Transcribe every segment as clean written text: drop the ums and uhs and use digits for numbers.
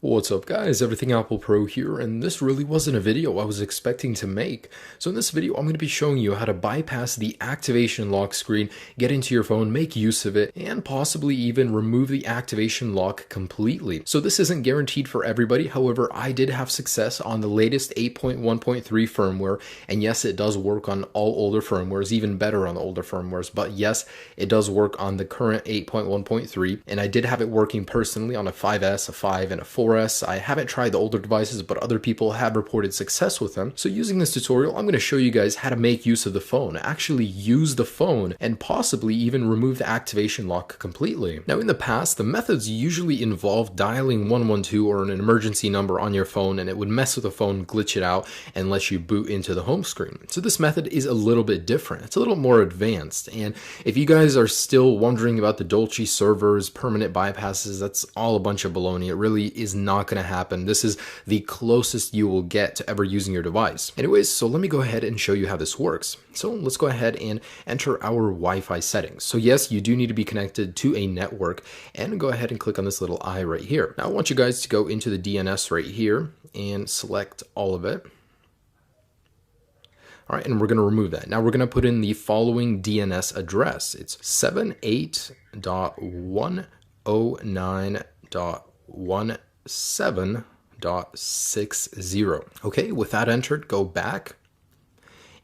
What's up guys, Everything Apple Pro here, and this really wasn't a video I was expecting to make. So in this video, I'm going to be showing you how to bypass the activation lock screen, get into your phone, make use of it, and possibly even remove the activation lock completely. So this isn't guaranteed for everybody, however, I did have success on the latest 8.1.3 firmware, and yes, it does work on all older firmwares, even better on the older firmwares, but yes, it does work on the current 8.1.3, and I did have it working personally on a 5S, a 5, and a 4S. I haven't tried the older devices, but other people have reported success with them. So using this tutorial, I'm going to show you guys how to make use of the phone, actually use the phone, and possibly even remove the activation lock completely. Now in the past, the methods usually involved dialing 112 or an emergency number on your phone, and it would mess with the phone, glitch it out, and let you boot into the home screen. So this method is a little bit different. It's a little more advanced, and if you guys are still wondering about the Dolce servers, permanent bypasses, that's all a bunch of baloney. It really is not going to happen. This is the closest you will get to ever using your device. Anyways, so let me go ahead and show you how this works. So let's go ahead and enter our Wi-Fi settings. So yes, you do need to be connected to a network, and go ahead and click on this little I right here. Now I want you guys to go into the DNS right here and select all of it. All right, and we're going to remove that. Now we're going to put in the following DNS address. It's 78.109.17.60. Okay, with that entered, go back.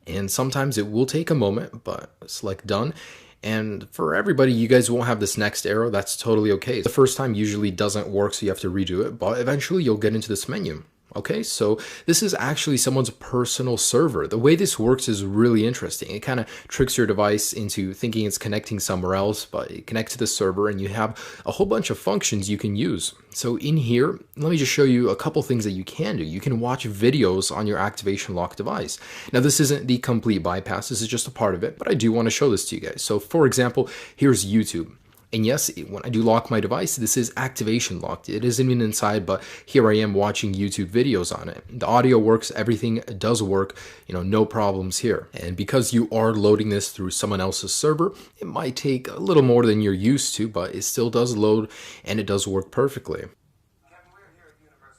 And sometimes it will take a moment, but select done. And for everybody, you guys won't have this next arrow. That's totally okay. The first time usually doesn't work, so you have to redo it, but eventually you'll get into this menu. Okay, so this is actually someone's personal server. The way this works is really interesting. It kind of tricks your device into thinking it's connecting somewhere else, but it connects to the server and you have a whole bunch of functions you can use. So in here, let me just show you a couple things that you can do. You can watch videos on your activation lock device. Now this isn't the complete bypass, this is just a part of it, but I do want to show this to you guys. So for example, here's YouTube. And yes, when I do lock my device, this is activation locked. It isn't even inside, but here I am watching YouTube videos on it. The audio works, everything does work, no problems here. And because you are loading this through someone else's server, it might take a little more than you're used to, but it still does load and it does work perfectly.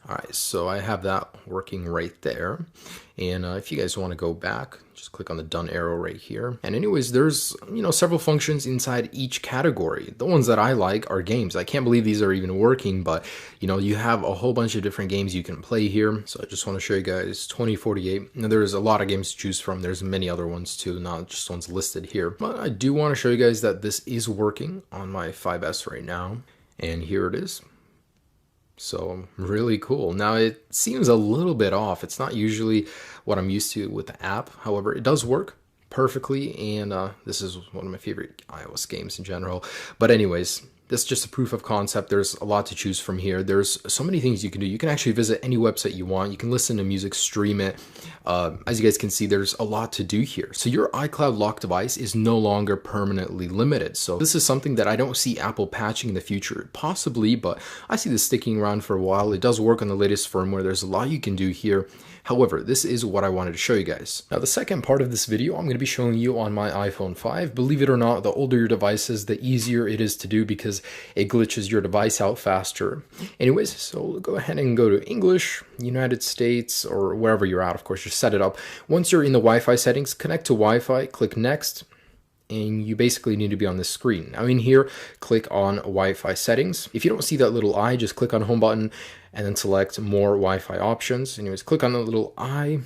All right, so I have that working right there. And if you guys want to go back, just click on the done arrow right here. And anyways, there's, several functions inside each category. The ones that I like are games. I can't believe these are even working, but you have a whole bunch of different games you can play here. So I just want to show you guys 2048. Now there's a lot of games to choose from. There's many other ones too, not just ones listed here. But I do want to show you guys that this is working on my 5S right now. And here it is. So really cool. Now it seems a little bit off. It's not usually what I'm used to with the app. However, it does work perfectly, and this is one of my favorite iOS games in general. But anyways, this is just a proof of concept. There's a lot to choose from here. There's so many things you can do. You can actually visit any website you want. You can listen to music, stream it. As you guys can see, there's a lot to do here. So your iCloud lock device is no longer permanently limited. So this is something that I don't see Apple patching in the future, possibly, but I see this sticking around for a while. It does work on the latest firmware. There's a lot you can do here. However, this is what I wanted to show you guys. Now, the second part of this video, I'm going to be showing you on my iPhone 5. Believe it or not, the older your device is, the easier it is to do because it glitches your device out faster. Anyways, so go ahead and go to English, United States, or wherever you're at. Of course, just set it up. Once you're in the Wi-Fi settings, connect to Wi-Fi, click Next, and you basically need to be on this screen. Now in here, click on Wi-Fi settings. If you don't see that little I, just click on home button and then select more Wi-Fi options. Anyways, click on the little I,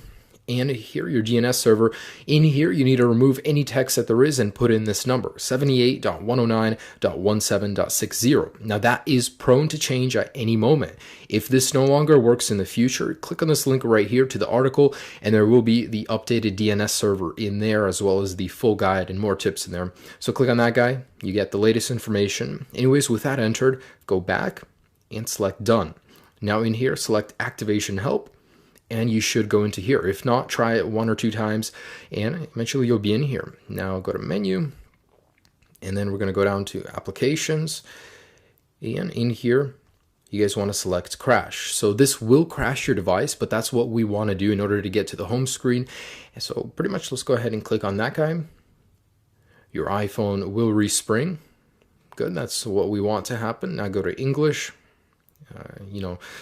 and here your DNS server. In here, you need to remove any text that there is and put in this number, 78.109.17.60. Now that is prone to change at any moment. If this no longer works in the future, click on this link right here to the article, and there will be the updated DNS server in there, as well as the full guide and more tips in there. So click on that guy, you get the latest information. Anyways, with that entered, go back and select done. Now in here, select activation help, and you should go into here. If not, try it 1 or 2 times, and eventually you'll be in here. Now go to menu, and then we're going to go down to applications, and in here, you guys want to select crash. So this will crash your device, but that's what we want to do in order to get to the home screen. And so pretty much let's go ahead and click on that guy. Your iPhone will respring. Good, that's what we want to happen. Now go to English,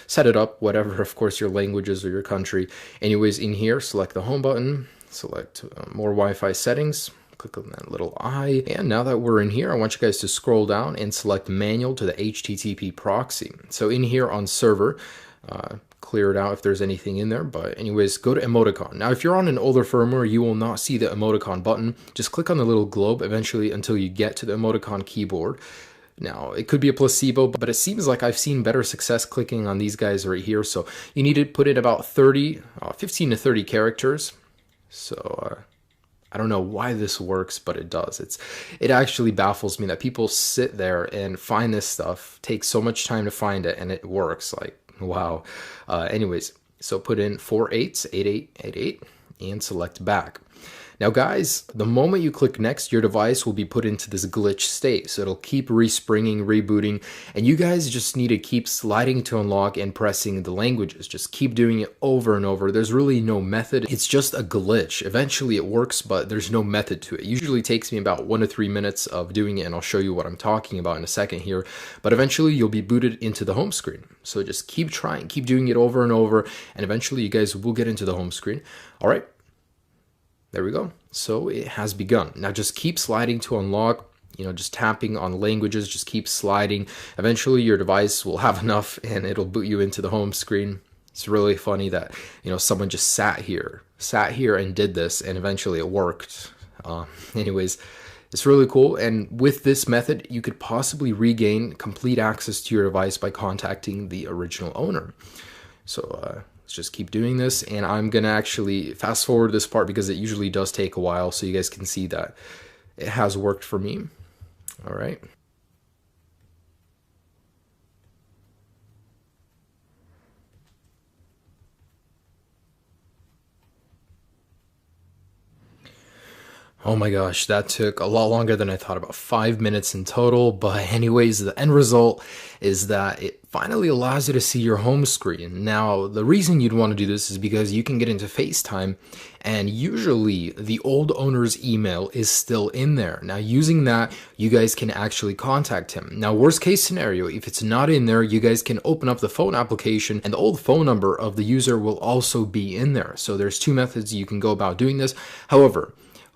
set it up, whatever, of course, your languages or your country. Anyways, in here, select the home button, select more Wi-Fi settings, click on that little eye. And now that we're in here, I want you guys to scroll down and select manual to the HTTP proxy. So in here on server, clear it out if there's anything in there, but anyways, go to emoticon. Now if you're on an older firmware, you will not see the emoticon button. Just click on the little globe eventually until you get to the emoticon keyboard. Now it could be a placebo, but it seems like I've seen better success clicking on these guys right here. So you need to put in about 15 to 30 characters. So I don't know why this works, but it does. It actually baffles me that people sit there and find this stuff, take so much time to find it, and it works. Like, wow. Anyways, so put in 488888 and select back. Now guys, the moment you click next, your device will be put into this glitch state. So it'll keep respringing, rebooting, and you guys just need to keep sliding to unlock and pressing the languages. Just keep doing it over and over. There's really no method. It's just a glitch. Eventually it works, but there's no method to it. It usually takes me about 1 to 3 minutes of doing it, and I'll show you what I'm talking about in a second here. But eventually you'll be booted into the home screen. So just keep trying, keep doing it over and over, and eventually you guys will get into the home screen. All right. There we go. So it has begun. Now just keep sliding to unlock, just tapping on languages, just keep sliding. Eventually your device will have enough and it'll boot you into the home screen. It's really funny that, someone just sat here and did this, and eventually it worked. Anyways, it's really cool. And with this method, you could possibly regain complete access to your device by contacting the original owner. So, just keep doing this, and I'm gonna actually fast forward this part because it usually does take a while, so you guys can see that it has worked for me. All right. Oh my gosh, that took a lot longer than I thought, about 5 minutes in total. But anyways, the end result is that it finally allows you to see your home screen. Now, the reason you'd want to do this is because you can get into FaceTime, and usually the old owner's email is still in there. Now, using that, you guys can actually contact him. Now, worst case scenario, if it's not in there, you guys can open up the phone application, and the old phone number of the user will also be in there. So there's 2 methods you can go about doing this. However,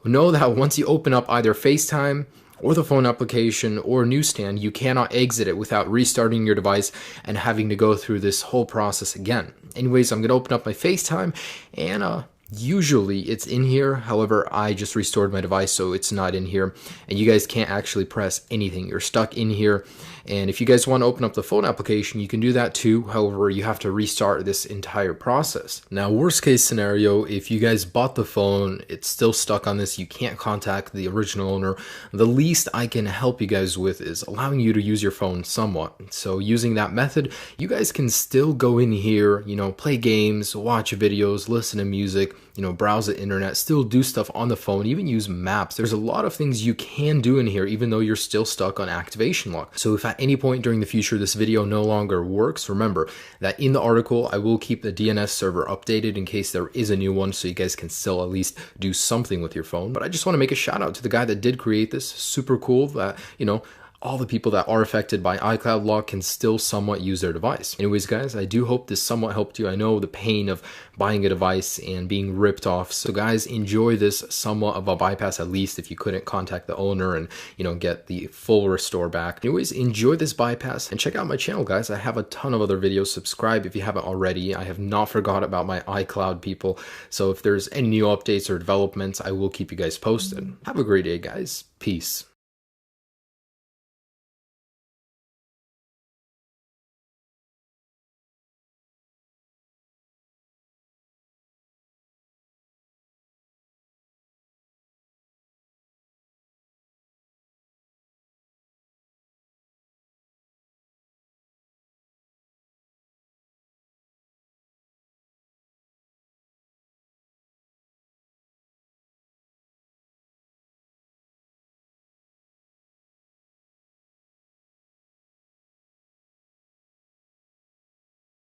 know that once you open up either FaceTime or the phone application or Newsstand, you cannot exit it without restarting your device and having to go through this whole process again. Anyways, I'm going to open up my FaceTime, and usually it's in here. However, I just restored my device, so it's not in here, and you guys can't actually press anything. You're stuck in here. And if you guys want to open up the phone application, you can do that too. However, you have to restart this entire process. Now, worst case scenario, if you guys bought the phone, it's still stuck on this, you can't contact the original owner, the least I can help you guys with is allowing you to use your phone somewhat. So using that method, you guys can still go in here, play games, watch videos, listen to music, browse the internet, still do stuff on the phone, even use maps. There's a lot of things you can do in here, even though you're still stuck on activation lock. So if at any point during the future this video no longer works, remember that in the article I will keep the DNS server updated in case there is a new one, so you guys can still at least do something with your phone. But I just want to make a shout out to the guy that did create this. Super cool that, all the people that are affected by iCloud lock can still somewhat use their device. Anyways, guys, I do hope this somewhat helped you. I know the pain of buying a device and being ripped off. So guys, enjoy this somewhat of a bypass, at least if you couldn't contact the owner and, get the full restore back. Anyways, enjoy this bypass and check out my channel, guys. I have a ton of other videos. Subscribe if you haven't already. I have not forgot about my iCloud people. So if there's any new updates or developments, I will keep you guys posted. Have a great day, guys. Peace.